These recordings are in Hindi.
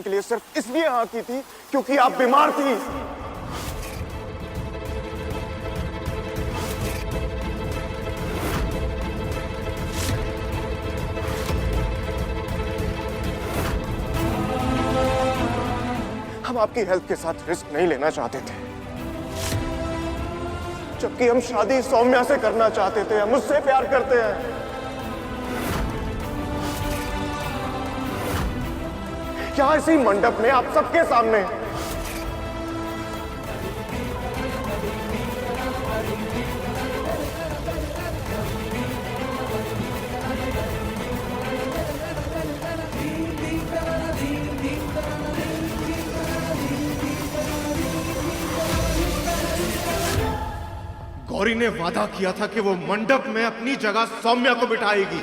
के लिए सिर्फ इसलिए हाँ की थी क्योंकि आप बीमार थी। हम आपकी हेल्थ के साथ रिस्क नहीं लेना चाहते थे, जबकि हम शादी सौम्या से करना चाहते थे। हम मुझसे प्यार करते हैं। क्या इसी मंडप में आप सबके सामने गौरी ने वादा किया था कि वो मंडप में अपनी जगह सौम्या को बिठाएगी।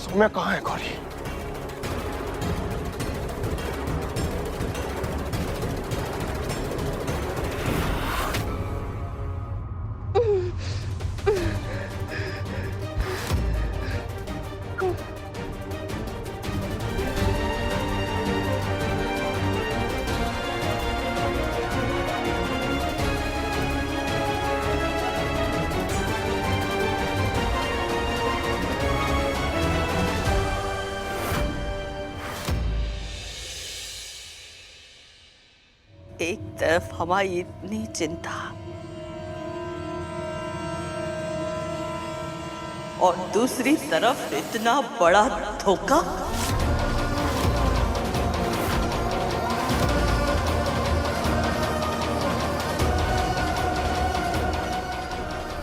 सौम्या कहाँ है गौरी? एक तरफ हमारी इतनी चिंता और दूसरी तरफ इतना बड़ा धोखा।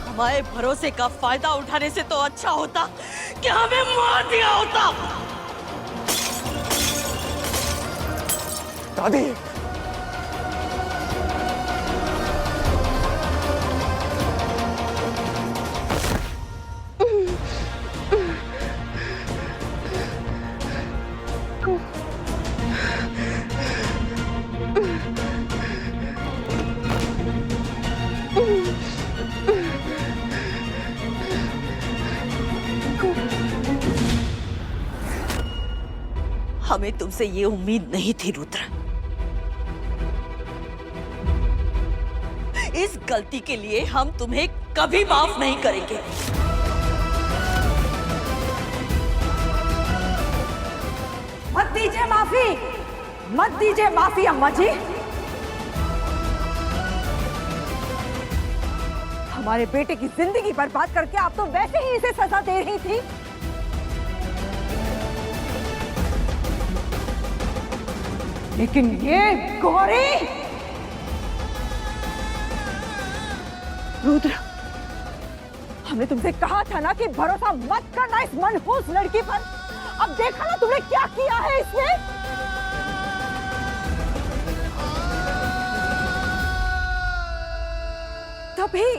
हमारे भरोसे का फायदा उठाने से तो अच्छा होता कि हमें मार दिया होता। दादी, हमें तुमसे ये उम्मीद नहीं थी रुद्र। इस गलती के लिए हम तुम्हें कभी माफ नहीं करेंगे। मत दीजिए माफी, मत दीजिए माफी अम्मा जी। हमारे बेटे की जिंदगी बर्बाद करके आप तो वैसे ही इसे सजा दे रही थी। लेकिन ये गौरी, रुद्र, हमने तुमसे कहा था ना कि भरोसा मत करना इस मनहूस लड़की पर। अब देखा ना तुमने क्या किया है इसने। तभी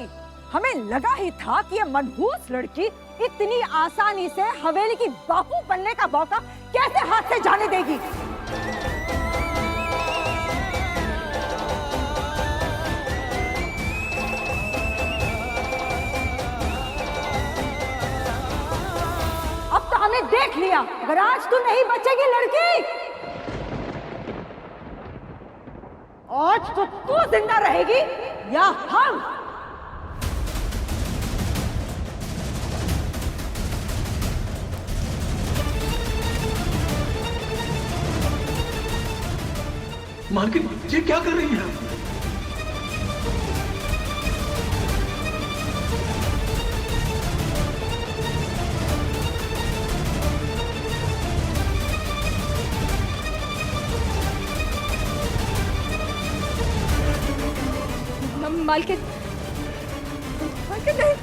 हमें लगा ही था कि ये मनहूस लड़की इतनी आसानी से हवेली की बाहू बनने का मौका कैसे हाथ से जाने देगी। अब तो हमने देख लिया, अगर आज तो नहीं बचेगी लड़की, आज तो तू जिंदा रहेगी या हम। मालकिन, ये क्या कर रही है? मालकिन, मालकिन नहीं।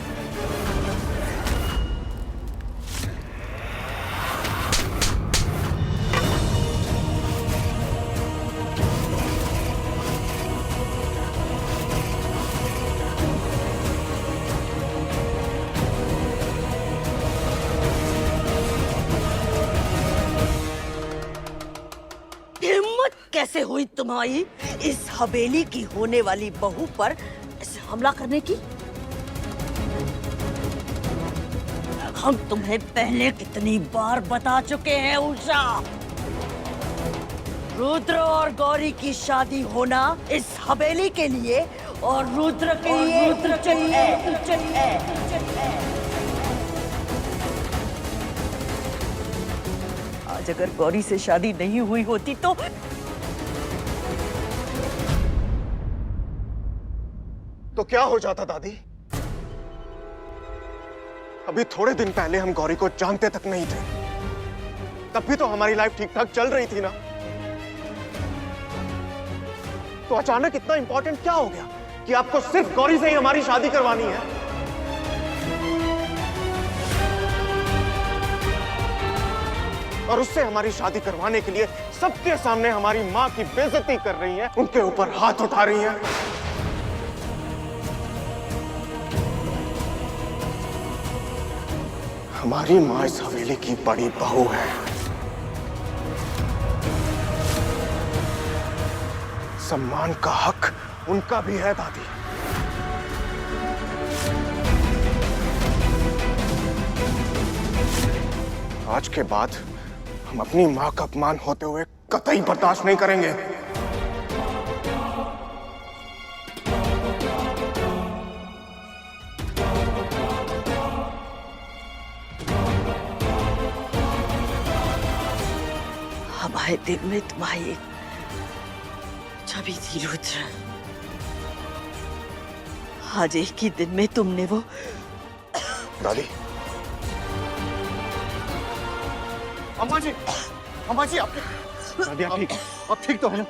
हिम्मत कैसे हुई तुम्हारी इस हवेली की होने वाली बहू पर ऐसे हमला करने की? हम तुम्हें पहले कितनी बार बता चुके हैं उषा, रुद्र और गौरी की शादी होना इस हवेली के लिए और रुद्र के लिए उचित है। आज अगर गौरी से शादी नहीं हुई होती तो क्या हो जाता दादी? अभी थोड़े दिन पहले हम गौरी को जानते तक नहीं थे, तब भी तो हमारी लाइफ ठीक ठाक चल रही थी ना। तो अचानक इतना इंपॉर्टेंट क्या हो गया कि आपको सिर्फ गौरी से ही हमारी शादी करवानी है? और उससे हमारी शादी करवाने के लिए सबके सामने हमारी माँ की बेइज्जती कर रही हैं, उनके ऊपर हाथ उठा रही हैं। हमारी माँ इस हवेली की बड़ी बहू है। सम्मान का हक उनका भी है दादी। आज के बाद हम अपनी माँ का अपमान होते हुए कतई बर्दाश्त नहीं करेंगे। हमारे दिल में तुम्हारी एक छवि थी रुद्र। आज एक ही दिन में तुमने वो दादी, अम्मा जी, दादी आप ठीक तो है ना?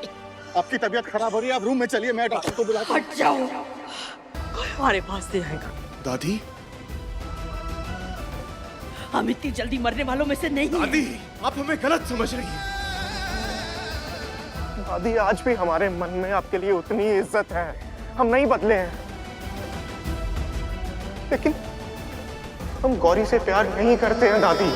आपकी तबीयत खराब हो रही है, आप रूम में चलिए, मैं डॉक्टर को बुलाता हूं। हट जाओ, कोई हमारे पास नहीं आएगा। दादी, हम इतनी जल्दी मरने वालों में से नहीं हैं। दादी, आप हमें गलत समझ रही हैं। दादी, आज भी हमारे मन में आपके लिए उतनी इज्जत है, हम नहीं बदले हैं। लेकिन हम गौरी से प्यार नहीं करते हैं दादी।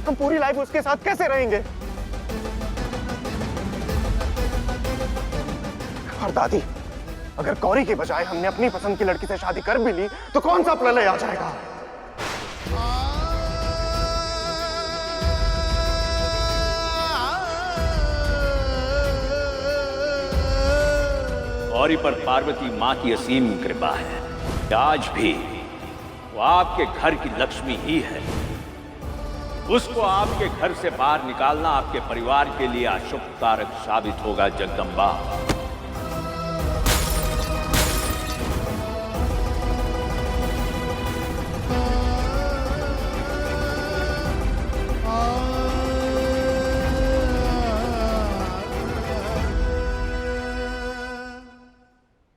हम पूरी लाइफ उसके साथ कैसे रहेंगे? और दादी, अगर गौरी के बजाय हमने अपनी पसंद की लड़की से शादी कर भी ली तो कौन सा प्रलय आ जाएगा? गौरी पर पार्वती माँ की असीम कृपा है। आज भी वो आपके घर की लक्ष्मी ही है। उसको आपके घर से बाहर निकालना आपके परिवार के लिए अशुभ कारक साबित होगा जगदम्बा।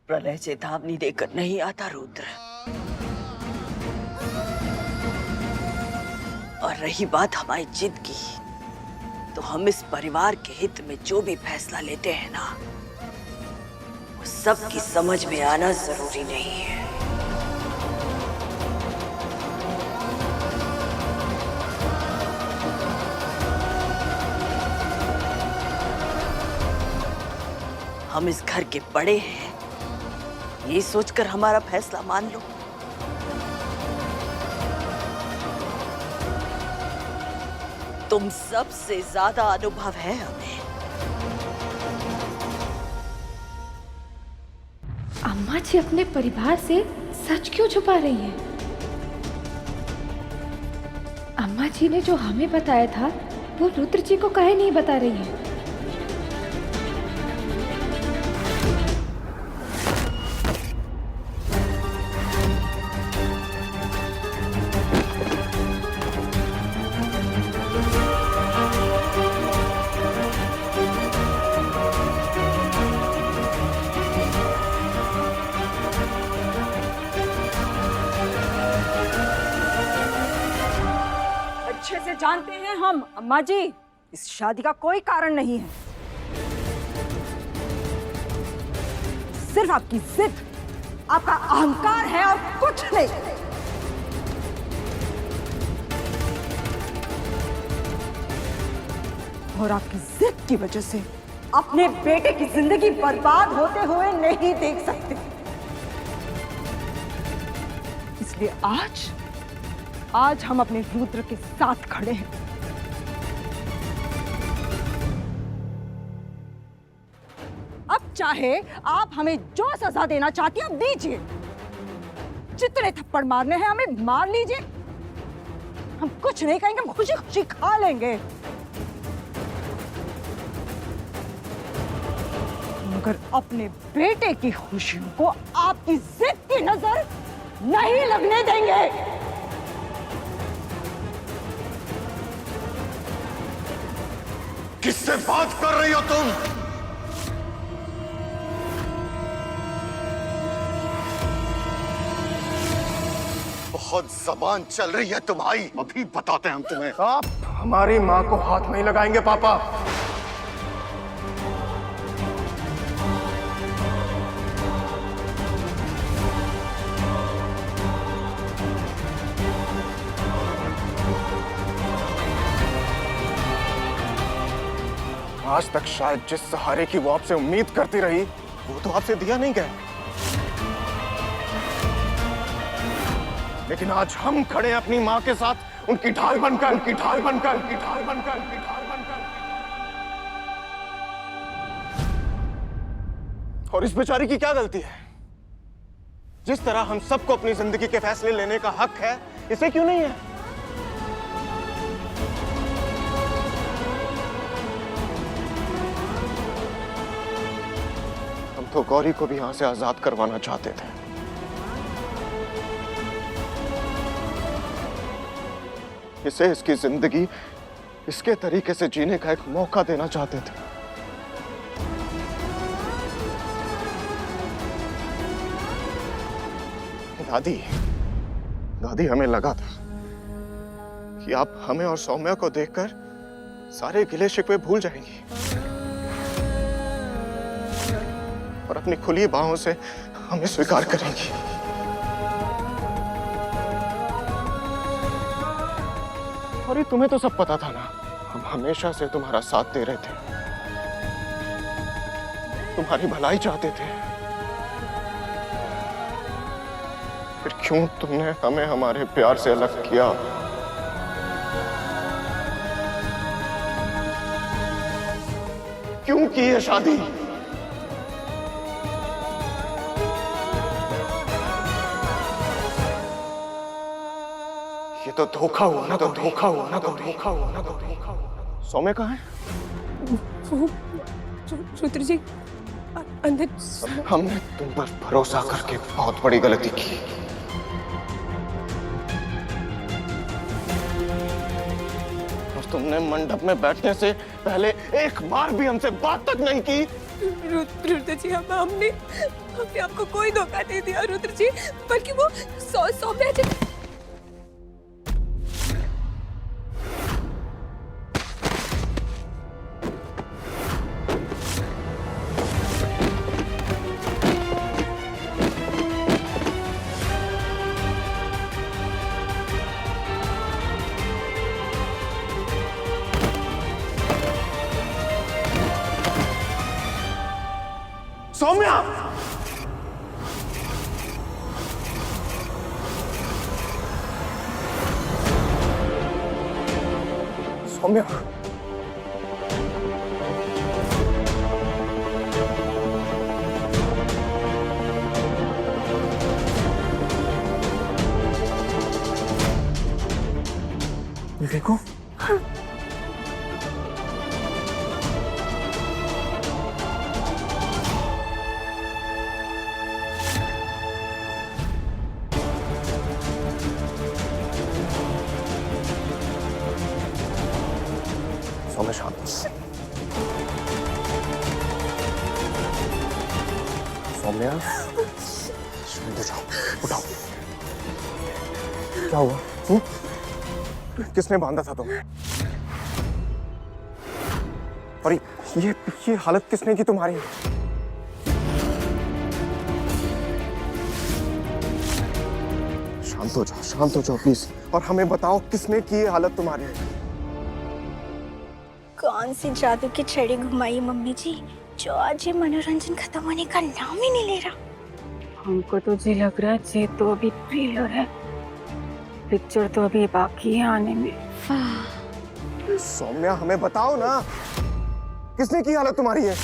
प्रलय चेतावनी देकर नहीं आता रुद्र। और रही बात हमारी जिद की, तो हम इस परिवार के हित में जो भी फैसला लेते हैं ना, वो सबकी समझ में आना जरूरी नहीं है। हम इस घर के बड़े हैं, ये सोचकर हमारा फैसला मान लो। तुम सबसे ज्यादा अनुभव है हमें। अम्मा जी अपने परिवार से सच क्यों छुपा रही हैं? अम्मा जी ने जो हमें बताया था वो रुद्र जी को काहे नहीं बता रही हैं? अच्छे से जानते हैं हम, अम्मा जी, इस शादी का कोई कारण नहीं है। सिर्फ आपकी जिद, आपका अहंकार है और कुछ नहीं। और आपकी जिद की वजह से अपने बेटे की जिंदगी बर्बाद होते हुए नहीं देख सकते। इसलिए आज हम अपने रुद्र के साथ खड़े हैं। अब चाहे आप हमें जो सजा देना चाहती हैं, अब दीजिए। जितने थप्पड़ मारने हैं हमें मार लीजिए, हम कुछ नहीं कहेंगे, हम खुशी खुशी खा लेंगे। मगर अपने बेटे की खुशियों को आपकी जिद की नजर नहीं लगने देंगे। किससे बात कर रही हो तुम? बहुत जबान चल रही है तुम्हारी, अभी बताते हैं हम तुम्हें। आप हमारी माँ को हाथ नहीं लगाएंगे पापा। आज तक शायद जिस सहारे की वो आपसे उम्मीद करती रही, वो तो आपसे दिया नहीं गया। लेकिन आज हम खड़े हैं अपनी माँ के साथ, उनकी ढाल बनकर, उनकी ढाल बनकर, उनकी ढाल बनकर, उनकी ढाल बनकर। और इस बेचारी की क्या गलती है? जिस तरह हम सबको अपनी जिंदगी के फैसले लेने का हक है, इसे क्यों नहीं है? हम तो गौरी को भी यहां से आजाद करवाना चाहते थे। इसे इसकी जिंदगी इसके तरीके से जीने का एक मौका देना चाहते थे। दादी हमें लगा था कि आप हमें और सौम्या को देखकर सारे गिले शिकवे भूल जाएंगी और अपनी खुली बाहों से हमें स्वीकार करेंगी। और ये तुम्हें तो सब पता था ना, हम हमेशा से तुम्हारा साथ दे रहे थे, तुम्हारी भलाई चाहते थे। फिर क्यों तुमने हमें हमारे प्यार से अलग किया? क्यों की ये शादी? ये तो धोखा हुआ ना, तो धोखा हुआ ना, तो धोखा हुआ ना, तो धोखा हुआ। सौम्या कहाँ है? रुद्र जी अंदर। हमने तुम पर भरोसा करके बहुत बड़ी गलती की। और तुमने मंडप में बैठने से पहले एक बार भी हमसे बात तक नहीं की। रुद्र जी हमने आपको कोई धोखा नहीं दिया रुद्र जी, बल्कि वो सौम्या जी। सौम्या! सौम्या! देखो सौम्या शांत। सौम्या शांत हो जाओ, उठाओ। क्या हुआ? किसने बांधा था तुम्हें? और ये हालत किसने की तुम्हारी? शांत हो जाओ प्लीज, और हमें बताओ किसने की ये हालत तुम्हारी? कौन सी जादू की छड़ी घुमाई मम्मी जी, जो आज ये मनोरंजन खत्म होने का नाम ही नहीं ले रहा। हमको तो जी लग रहा है ये तो अभी ट्रेलर है, पिक्चर तो अभी बाकी है आने में। सौम्या हमें बताओ ना, किसने की हालत तुम्हारी है?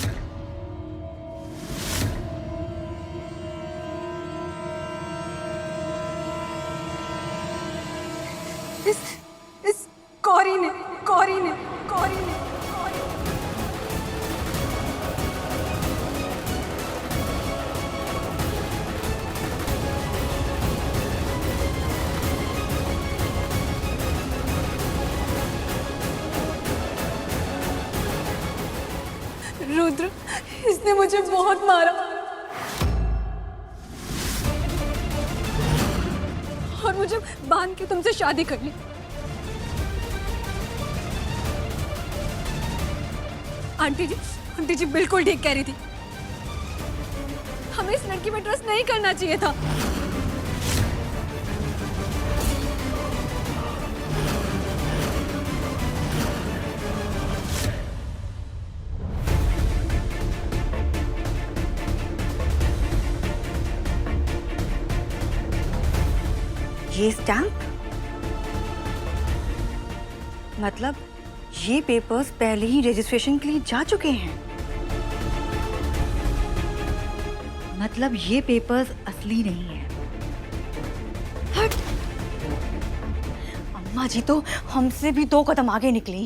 इस कौरी ने रुद्र, इसने मुझे बहुत मारा और मुझे बांध के तुमसे शादी कर ली। आंटी जी बिल्कुल ठीक कह रही थी, हमें इस लड़की में ट्रस्ट नहीं करना चाहिए था। ये स्टैम्प मतलब ये पेपर्स पहले ही रजिस्ट्रेशन के लिए जा चुके हैं। मतलब ये पेपर्स असली नहीं है। हट! अम्मा जी तो हमसे भी 2 कदम आगे निकली।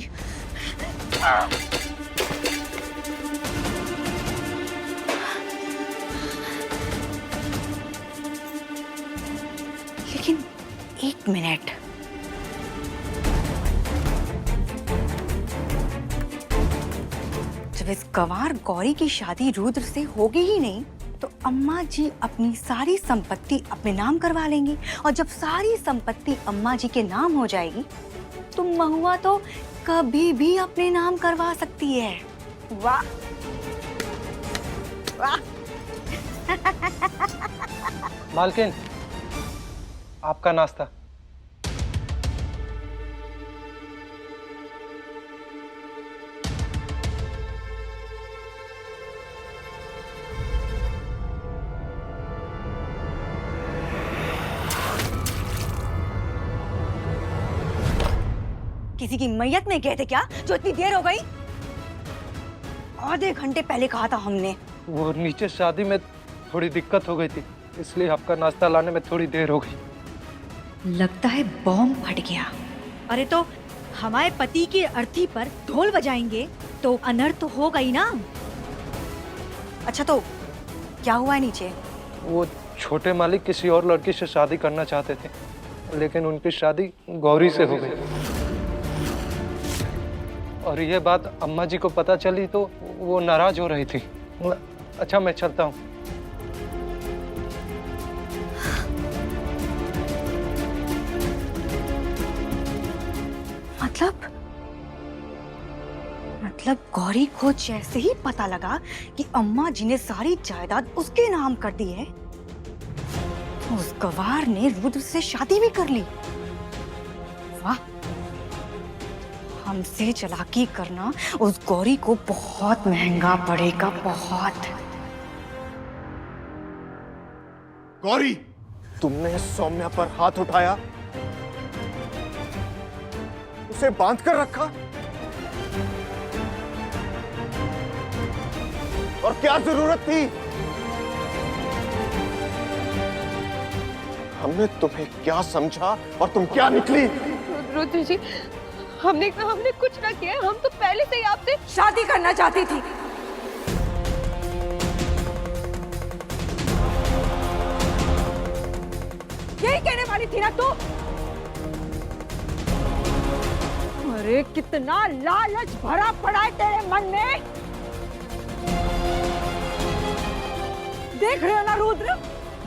लेकिन 1 मिनट, जब इस गंवार गौरी की शादी रुद्र से होगी ही नहीं तो अम्मा जी अपनी सारी संपत्ति अपने नाम करवा लेंगी, और जब सारी संपत्ति अम्मा जी के नाम हो जाएगी तो महुआ तो कभी भी अपने नाम करवा सकती है। वाह वाह। मालकिन, आपका नाश्ता। किसी की मैयत में गए थे क्या जो इतनी देर हो गई? आधे घंटे पहले कहा था हमने। वो नीचे शादी में थोड़ी दिक्कत हो गई थी, इसलिए आपका नाश्ता लाने में थोड़ी देर हो गई। लगता है बॉम्ब फट गया। अरे तो हमारे पति की अर्थी पर ढोल बजाएंगे तो अनर्थ तो होगा ही ना। अच्छा तो क्या हुआ है नीचे? वो छोटे मालिक किसी और लड़की से शादी करना चाहते थे, लेकिन उनकी शादी गौरी से हो गई, और ये बात अम्मा जी को पता चली तो वो नाराज हो रही थी। अच्छा मैं चलता हूँ। मतलब गौरी को जैसे ही पता लगा कि अम्मा जी ने सारी जायदाद उसके नाम कर दी है तो उस गवार ने रुद्र से शादी भी कर ली। वाह, हमसे चालाकी करना उस गौरी को बहुत महंगा पड़ेगा, बहुत। गौरी, तुमने सौम्या पर हाथ उठाया, उसे बांध कर रखा, और क्या जरूरत थी? हमने तुम्हें क्या समझा और तुम क्या निकली? रुद्र जी, हमने कुछ ना किया, हम तो पहले से ही आपसे शादी करना चाहती थी। यही कहने वाली थी ना तू? अरे कितना लालच भरा पड़ा है तेरे मन में। देख रहे हो ना रुद्र,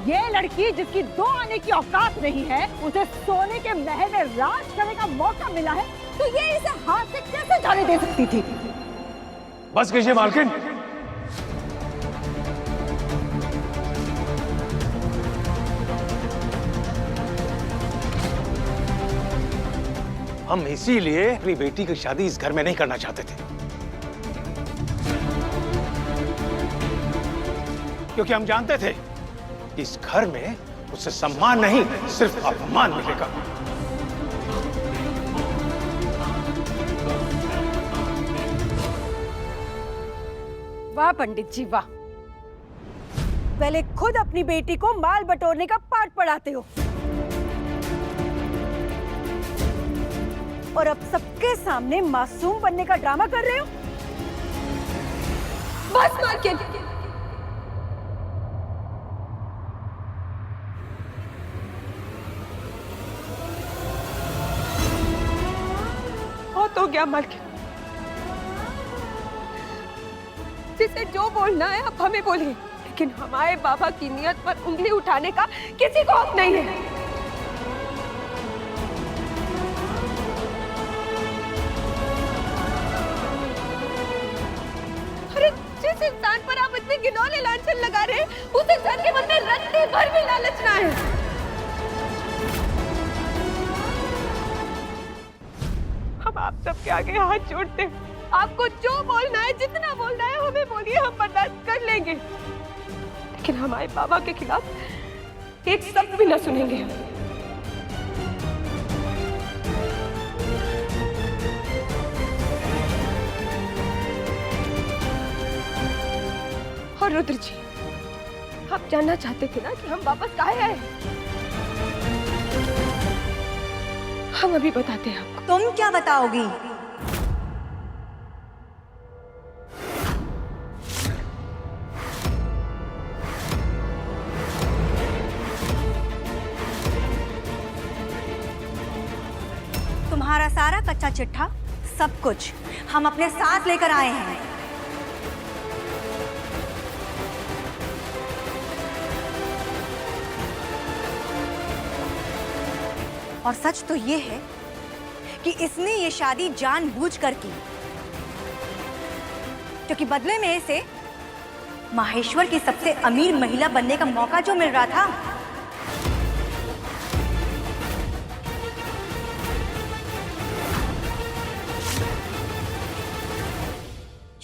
ये लड़की जिसकी 2 आने की औकात नहीं है, उसे सोने के महल में राज करने का मौका मिला है, तो ये इसे हाथ से कैसे जाने दे सकती थी? बस कीजिए मालकिन। हम इसीलिए अपनी बेटी की शादी इस घर में नहीं करना चाहते थे। क्योंकि हम जानते थे कि इस घर में उसे सम्मान नहीं, सिर्फ अपमान मिलेगा। वाह पंडित जी वाह, पहले खुद अपनी बेटी को माल बटोरने का पाठ पढ़ाते हो और अब सबके सामने मासूम बनने का ड्रामा कर रहे हो। बस मालकिन, बहुत हो गया मालकिन। जिसे जो बोलना है आप हमें बोलिए, लेकिन हमारे बाबा की नियत पर उंगली उठाने का किसी को हक नहीं है। अरे जिस इंसान पर आप इतने घिनौने लांछन लगा रहे हैं, उस इंसान के मन में रत्ती भर भी लालच ना है। हम आप सबके आगे हाथ जोड़ते हैं, आपको जो बोलना है, जितना बोलना है हमें बोलिए, हम बर्दाश्त कर लेंगे, लेकिन हमारे बाबा के खिलाफ एक शब्द भी न सुनेंगे हम। और रुद्र जी, आप जानना चाहते थे ना कि हम वापस काहे आए? हम अभी बताते हैं आपको। तुम क्या बताओगी? तुम्हारा सारा कच्चा चिट्ठा, सब कुछ हम अपने साथ लेकर आए हैं। और सच तो ये है कि इसने ये शादी जानबूझकर की, क्योंकि बदले में इसे माहेश्वर की सबसे अमीर महिला बनने का मौका जो मिल रहा था,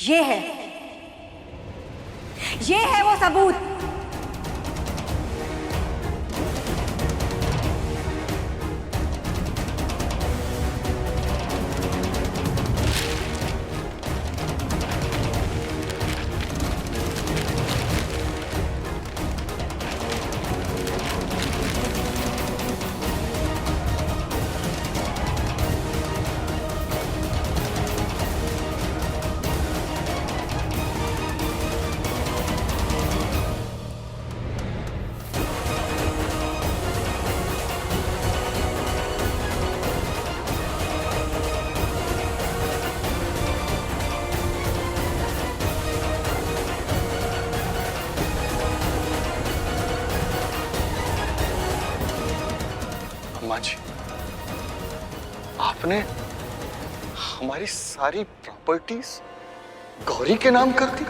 ये है वो सबूत। अम्मा जी, आपने हमारी सारी प्रॉपर्टीज गौरी के नाम कर दी।